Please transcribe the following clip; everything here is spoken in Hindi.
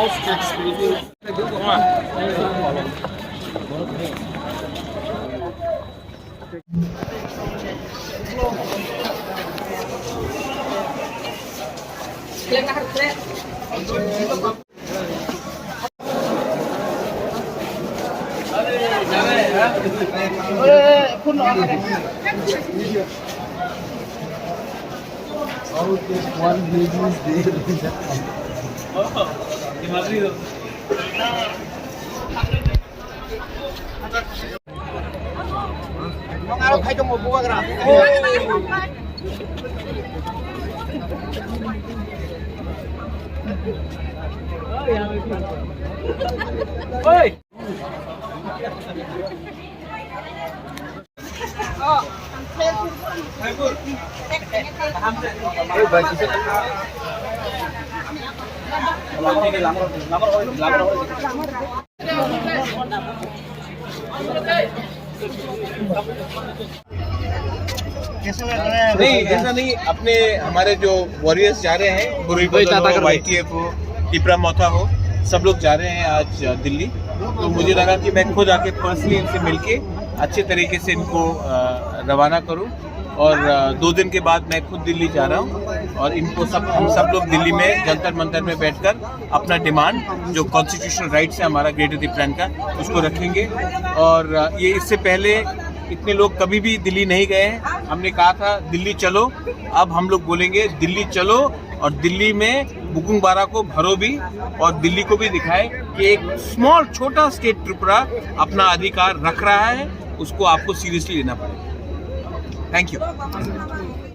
most exclusive. One lady is there. Hãy cho một bua cái nào. Ôi. नहीं ऐसा नहीं, अपने हमारे जो वॉरियर्स जा रहे हैं, YTF हो, टिपरामौथा हो, सब लोग जा रहे हैं आज दिल्ली। तो मुझे लगा कि मैं खुद आके पर्सनली इनसे मिलके अच्छे तरीके से इनको रवाना करूं। और 2 दिन के बाद मैं खुद दिल्ली जा रहा हूं और इनको हम सब लोग दिल्ली में जंतर मंतर में बैठकर अपना डिमांड जो कॉन्स्टिट्यूशनल राइट्स है हमारा ग्रेटर प्लान का, उसको रखेंगे। और ये इससे पहले इतने लोग कभी भी दिल्ली नहीं गए हैं। हमने कहा था दिल्ली चलो, अब हम लोग बोलेंगे दिल्ली चलो और दिल्ली में बुकुंगबारा को भरो भी और दिल्ली को भी दिखाए कि एक स्मॉल छोटा स्टेट त्रिपुरा अपना अधिकार रख रहा है, उसको आपको सीरियसली लेना पड़ेगा। Thank you.